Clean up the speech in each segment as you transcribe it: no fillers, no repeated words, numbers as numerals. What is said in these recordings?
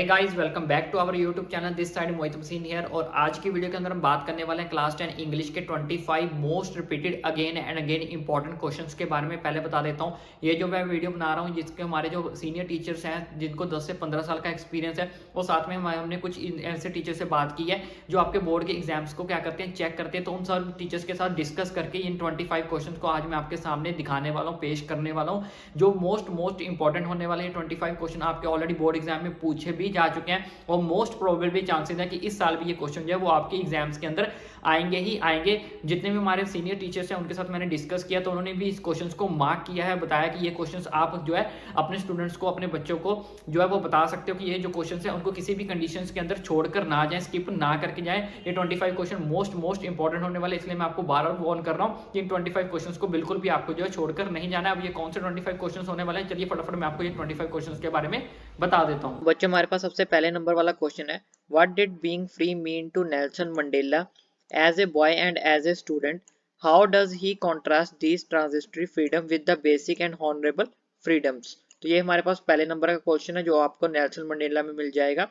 Guys, welcome back to our YouTube channel. This side Mohit मसीन here. और आज की वीडियो के अंदर हम बात करने वाले हैं क्लास 10 इंग्लिश के 25 most repeated again and again important questions के बारे में। पहले बता देता हूं, ये जो मैं वीडियो बना रहा हूं, जिसके हमारे जो सीनियर टीचर्स हैं जिनको 10 से 15 साल का एक्सपीरियंस है, और साथ में हमने कुछ ऐसे टीचर से बात की है जो आपके बोर्ड के एग्जाम्स को क्या करते हैं, चेक करते हैं। तो उन सब टीचर्स के साथ डिस्कस करके इन 25 क्वेश्चन को आज मैं आपके सामने दिखाने वाला हूँ, पेश करने वाला हूँ, जो मोस्ट इंपॉर्टेंट होने वाले हैं। 25 क्वेश्चन आपके ऑलरेडी बोर्ड एग्जाम में पूछे भी जा चुके हैं और मोस्ट प्रोबेबल भी चांसेस है कि इस साल भी ये क्वेश्चन जो है वो आपके एग्जाम्स के अंदर आएंगे ही आएंगे। जितने भी हमारे सीनियर टीचर्स हैं उनके साथ मैंने डिस्कस किया तो उन्होंने भी इस क्वेश्चंस को मार्क किया है, बताया कि ये क्वेश्चंस आप जो है अपने स्टूडेंट्स को, अपने बच्चों को जो है वो बता सकते हो कि ये जो क्वेश्चंस है उनको किसी भी कंडीशंस के अंदर छोड़कर ना जाए, स्किप ना करके जाए। ये 25 क्वेश्चन मोस्ट इंपॉर्टेंट होने वाले, इसलिए मैं आपको बार बार वार्न कर रहा हूँ कि इन 25 क्वेश्चन को बिल्कुल भी आपको जो है छोड़कर नहीं जाना है। अब ये कौन से 25 क्वेश्चन होने वाले हैं, चलिए फटाफट मैं आपको ये 25 क्वेश्चन के बारे में बता देता हूँ। बच्चों, हमारे पास सबसे पहले नंबर वाला क्वेश्चन है, what did being free mean to Nelson Mandela as a boy and as a student? How does he contrast these transitory freedom with the basic and honourable freedoms? तो ये हमारे पास पहले नंबर का question है जो आपको Nelson Mandela में मिल जाएगा।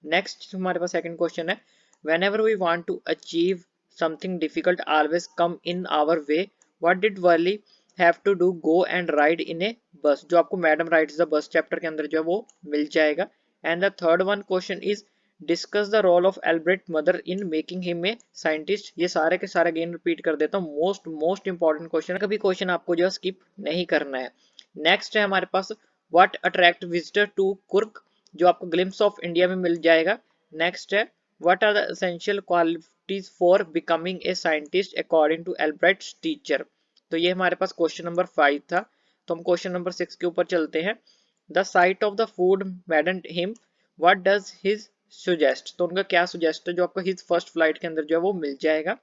नेक्स्ट हमारे पास सेकंड क्वेश्चन है, whenever we want to achieve something difficult always come in our way, what did Worley have to do? Go and ride in a bus? जो आपको madam rides the bus chapter के अंदर जो है वो मिल जाएगा। And the third one question is, discuss the role of Albert mother in making him a scientist. ये सारे के सारे अगेन रिपीट कर देता हूँ, मोस्ट इंपॉर्टेंट क्वेश्चन, कभी क्वेश्चन आपको जो स्किप नहीं करना है। नेक्स्ट है हमारे पास, what attract visitor to Coorg? जो आपको ग्लिम्स ऑफ इंडिया में मिल जाएगा। नेक्स्ट है, what are the essential qualities for becoming a scientist according to Albert's teacher? तो ये हमारे पास क्वेश्चन नंबर 5 था। तो हम क्वेश्चन नंबर 6 के ऊपर चलते हैं। The site of the food मैडन्ड him, what does his suggest? तो उनका क्या सुजेस्ट है, जो आपको हिज फर्स्ट फ्लाइट के अंदर जो है वो मिल जाएगा।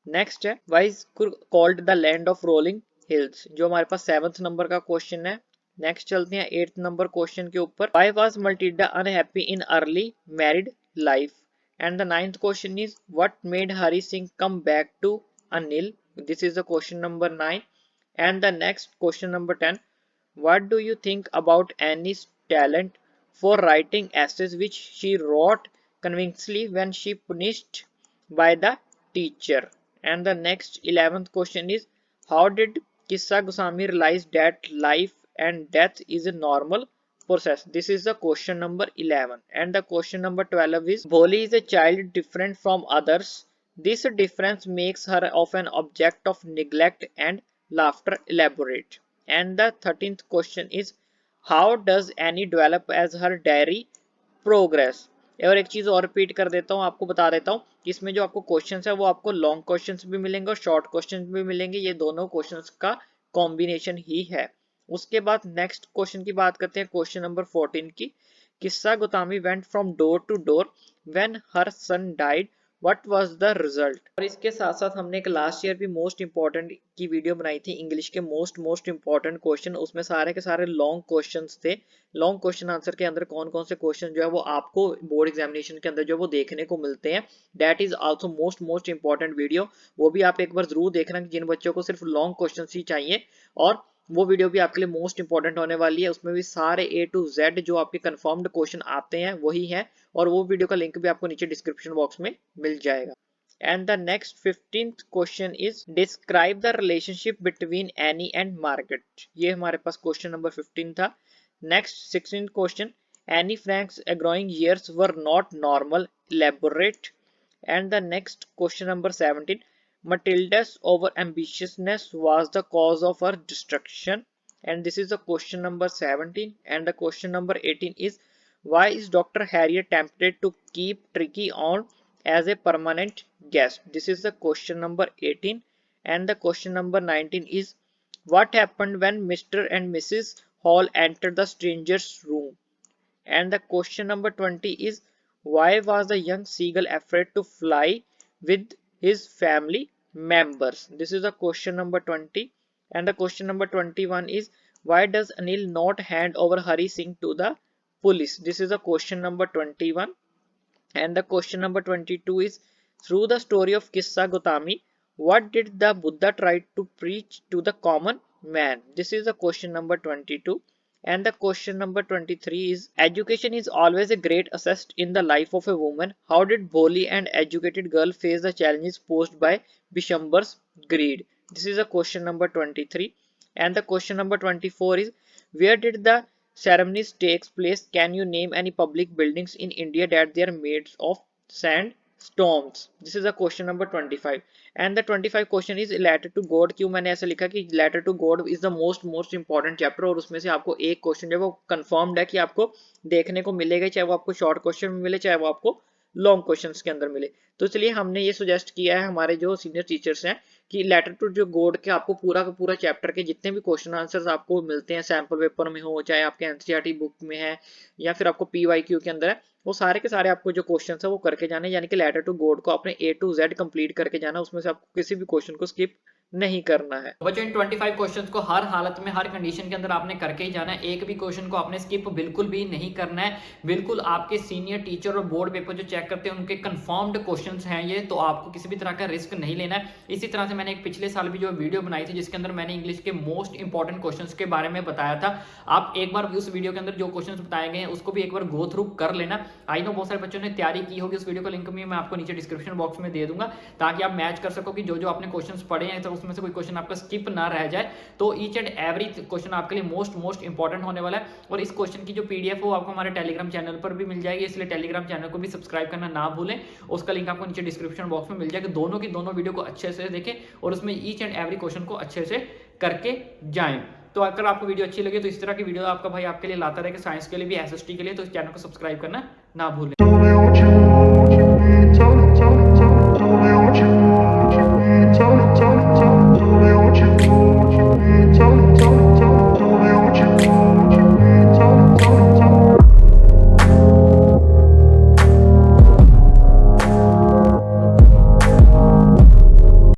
नेक्स्ट है, why is called the land of rolling hills? जो हमारे पास 7th नंबर का क्वेश्चन है। नेक्स्ट चलते हैं 8th नंबर क्वेश्चन के ऊपर, why was Matilda unhappy in early married life? And the ninth question is, what made Hari Singh come back to Anil? This is the question number 9. And the next question number 10, what do you think about Annie's talent for writing essays which she wrote convincingly when she punished by the teacher? And the next 11th question is, how did Kissa Goswami realize that life and death is a normal process? This is the question number 11. And the question number 12 is, Bholi is a child different from others. This difference makes her of an object of neglect and laughter. Elaborate. And the 13th question is, how does Annie develop as her diary progress? और एक चीज और repeat कर देता हूँ, आपको बता देता हूँ, इसमें जो आपको क्वेश्चंस है वो आपको लॉन्ग क्वेश्चंस भी मिलेंगे और शॉर्ट क्वेश्चंस भी मिलेंगे। ये दोनों क्वेश्चंस का कॉम्बिनेशन ही है। उसके बाद नेक्स्ट क्वेश्चन की बात करते हैं, क्वेश्चन नंबर 14 की। Kisa Gotami went from door to door when her son died, what was the result? और इसके साथ साथ हमने एक लास्ट ईयर भी मोस्ट इंपॉर्टेंट की वीडियो बनाई थी, इंग्लिश के मोस्ट इंपॉर्टेंट क्वेश्चन। उसमें सारे के सारे लॉन्ग क्वेश्चंस थे। लॉन्ग क्वेश्चन आंसर के अंदर कौन कौन से क्वेश्चन जो है वो आपको बोर्ड एग्जामिनेशन के अंदर जो वो देखने को मिलते हैं, that is also most important video. वो भी आप एक बार जरूर देखना कि जिन बच्चों को सिर्फ लॉन्ग क्वेश्चन ही चाहिए, और वो वीडियो भी आपके लिए मोस्ट इंपॉर्टेंट होने वाली है। उसमें भी सारे A to Z जो आपके कंफर्म्ड क्वेश्चन आते हैं वही है, और वो वीडियो का लिंक भी आपको नीचे डिस्क्रिप्शन बॉक्स में मिल जाएगा। And the next 15th question is, describe the relationship between Annie and Margaret. ये हमारे पास क्वेश्चन नंबर 15 था। Next 16th question, Annie Frank's growing years were not normal. Elaborate. And the next question number 17, Matilda's over-ambitiousness was the cause of her destruction. And this is the question number 17. And the question number 18 is, why is Dr. Harriet tempted to keep Tricky on as a permanent guest? This is the question number 18. And the question number 19 is, what happened when Mr. and Mrs. Hall entered the stranger's room? And the question number 20 is, why was the young seagull afraid to fly with his family members? This is the question number 20. And the question number 21 is, why does Anil not hand over Hari Singh to the police? This is the question number 21. And the question number 22 is, through the story of Kissa Gotami, what did the Buddha try to preach to the common man? This is the question number 22. And the question number 23 is, education is always a great asset in the life of a woman. How did Bholi and educated girl face the challenges posed by Bishambar's greed? This is a question number 23. And the question number 24 is, where did the ceremonies takes place? Can you name any public buildings in India that they are made of sandstones? This is a question number 25. And the 25 question is letter to God. क्यों मैंने ऐसा लिखा कि letter to God is the most important chapter, और उसमें से आपको एक क्वेश्चन जो है वो कंफर्म्ड है कि आपको देखने को मिलेगा, चाहे वो आपको शॉर्ट क्वेश्चन में मिले चाहे वो आपको लॉन्ग क्वेश्चंस के अंदर मिले. तो इसलिए हमने ये सुजेस्ट किया है हमारे जो सीनियर टीचर्स हैं कि लेटर टू जो गॉड के आपको पूरा का पूरा चैप्टर के जितने भी क्वेश्चन आंसर्स आपको मिलते हैं सैम्पल पेपर में हो, चाहे आपके एनसीईआरटी बुक में है या फिर आपको पीवाईक्यू के अंदर है, वो सारे के सारे आपको जो क्वेश्चन है वो करके जाने, यानी कि लेटर टू गॉड को आपने A to Z कंप्लीट करके जाना, उसमें से आपको किसी भी क्वेश्चन को स्किप नहीं करना है. बच्चों इन 25 क्वेश्चंस को हर हालत में हर कंडीशन के अंदर आपने करके ही जाना है. एक भी क्वेश्चन को आपने स्किप बिल्कुल भी नहीं करना है. बिल्कुल आपके सीनियर टीचर और बोर्ड पेपर जो चेक करते हैं उनके कंफर्म्ड क्वेश्चंस हैं ये, तो आपको किसी भी तरह का रिस्क नहीं लेना है. इसी तरह से मैंने एक पिछले साल भी जो वीडियो बनाई थी जिसके अंदर मैंने इंग्लिश के मोस्ट इंपॉर्टेंट क्वेश्चन के बारे में बताया था. आप एक बार उस वीडियो के अंदर जो क्वेश्चन बताए गए हैं उसको भी एक बार गो थ्रू कर लेना. आई नो बहुत सारे बच्चों ने तैयारी की होगी, उस वीडियो का लिंक भी मैं आपको नीचे डिस्क्रिप्शन बॉक्स में दे दूंगा ताकि आप मैच कर सको कि जो आपने क्वेश्चन पढ़े हैं तो उसमें से कोई क्वेश्चन आपका स्किप ना रह जाए. तो ईच एंड एवरी क्वेश्चन आपके लिए मोस्ट इंपॉर्टेंट होने वाला है. और इस क्वेश्चन की जो पीडीएफ हो आपको हमारे टेलीग्राम चैनल पर भी मिल जाएगी, इसलिए टेलीग्राम चैनल को भी सब्सक्राइब करना ना भूलें. उसका लिंक आपको नीचे डिस्क्रिप्शन बॉक्स में मिल जाएगा. दोनों की दोनों वीडियो को अच्छे से देखें और उसमें ईच एंड एवरी क्वेश्चन को अच्छे से करके जाएं. तो अगर आपको वीडियो अच्छी लगे तो इस तरह की वीडियो आपका भाई आपके लिए लाता रहेगा साइंस के लिए भी, एसएसटी के लिए, तो इस चैनल को सब्सक्राइब करना ना भूलें.